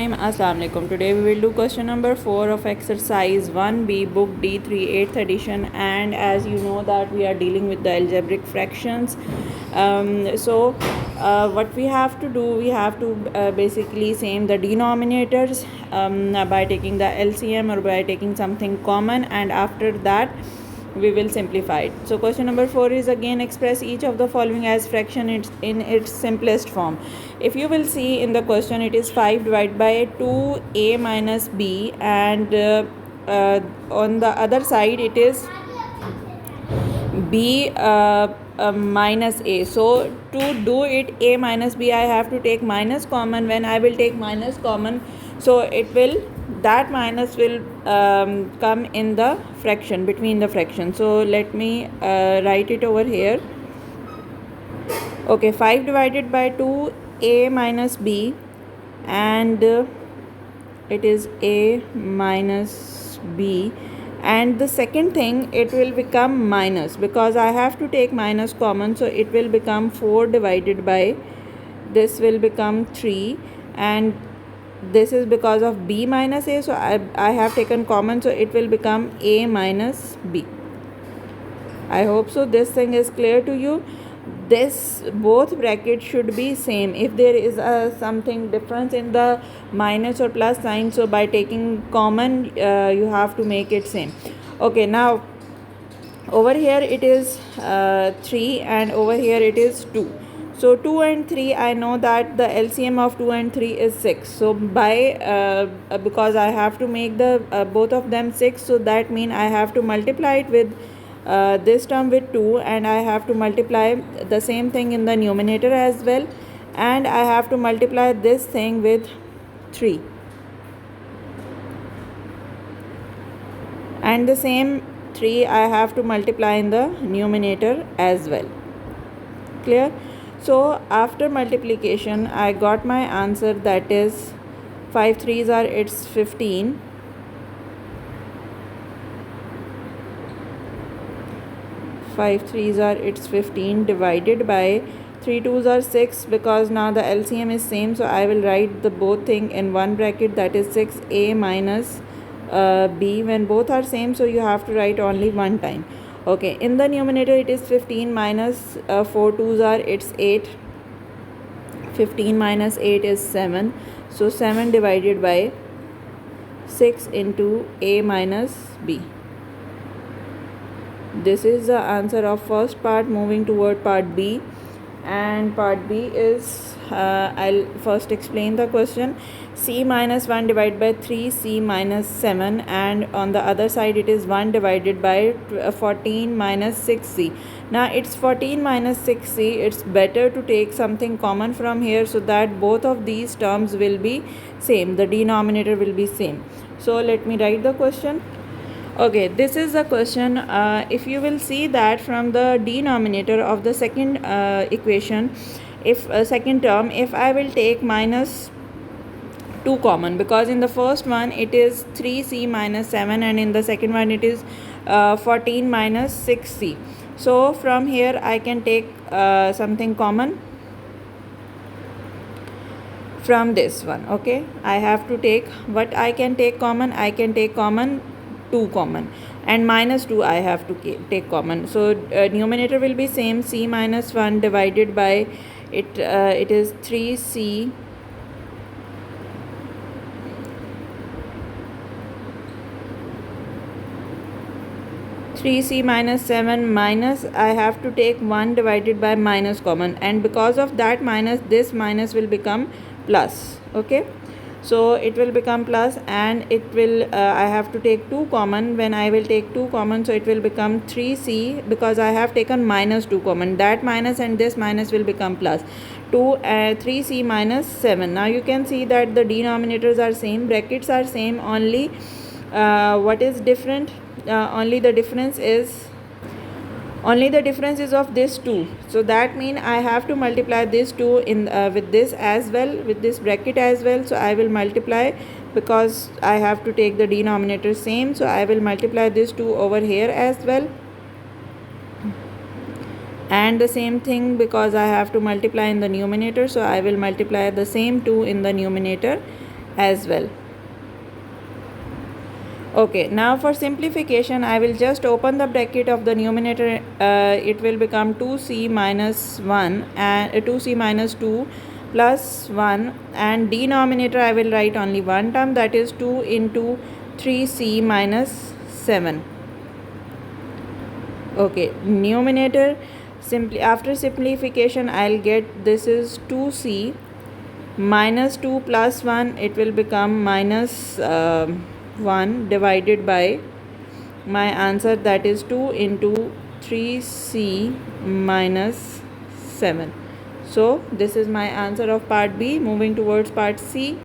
time. Assalamu alaikum. Today we will do question number 4 of exercise 1B, book D3, 8th edition, and as you know that we are dealing with the algebraic fractions. What we have to do, we have to basically same the denominators by taking the LCM or by taking something common, and after that we will simplify it. So question number 4 is again express each of the following as fraction in its simplest form. If you will see in the question, it is 5 divided by 2a minus b, and on the other side it is b minus a. So to do it a minus b, I have to take minus common. When I will take minus common, so it will, that minus will come in the fraction, between the fraction. So let me write it over here. Okay, 5 divided by 2 a minus b, and it is a minus b, and the second thing, it will become minus because I have to take minus common, so it will become 4 divided by, this will become 3, and this is because of b minus a, so I have taken common, so it will become a minus b. I hope so this thing is clear to you. This both brackets should be same. If there is something difference in the minus or plus sign, so by taking common you have to make it same. Okay, now over here it is 3, and over here it is 2. So 2 and 3, I know that the LCM of 2 and 3 is 6. So by because I have to make the both of them 6, so that means I have to multiply it with this term with 2, and I have to multiply the same thing in the numerator as well, and I have to multiply this thing with 3, and the same 3 I have to multiply in the numerator as well. Clear? So after multiplication I got my answer, that is 5 3s are it's 15, 5 3s are it's 15 divided by 3 2s are 6, because now the LCM is same, so I will write the both thing in one bracket, that is 6a minus b. When both are same, so you have to write only one time. Okay, in the numerator it is 15 minus 4 2s are it's 8, 15 minus 8 is 7, so 7 divided by 6 into a minus b. This is the answer of first part. Moving toward part B, and part B is I'll first explain the question. C minus 1 divided by 3, C minus 7, and on the other side it is 1 divided by 14 minus 6C. Now it's 14 minus 6C, it's better to take something common from here, so that both of these terms will be same, the denominator will be same. So let me write the question. Okay, this is the question. If you will see that from the denominator of the second equation, if second term, if I will take minus 2 common, because in the first one it is 3c minus 7, and in the second one it is 14 minus 6c. So from here I can take something common from this one. Okay, I have to take what I can take common. I can take common 2 common, and minus 2 I have to take common. So numerator will be same, c minus 1 divided by it is 3c minus 7 minus, I have to take 1 divided by minus common, and because of that minus, this minus will become plus. Okay, so it will become plus, and it will I have to take 2 common. When I will take 2 common, so it will become 3c, because I have taken minus 2 common, that minus and this minus will become plus 3c minus 7. Now you can see that the denominators are same, brackets are same, only what is different, only the difference is of this 2. So that means I have to multiply this 2 in with this as well, with this bracket as well. So I will multiply, because I have to take the denominator same, so I will multiply this 2 over here as well, and the same thing, because I have to multiply in the numerator, so I will multiply the same 2 in the numerator as well. Okay, now for simplification, I will just open the bracket of the numerator. It will become 2c minus 1 and 2c minus 2 plus 1, and denominator I will write only one term, that is 2 into 3c minus 7. Okay, numerator, simply after simplification I'll get this is 2c minus 2 plus 1, it will become minus 1 divided by my answer, that is 2 into 3c minus 7. So this is my answer of part B. Moving towards part C.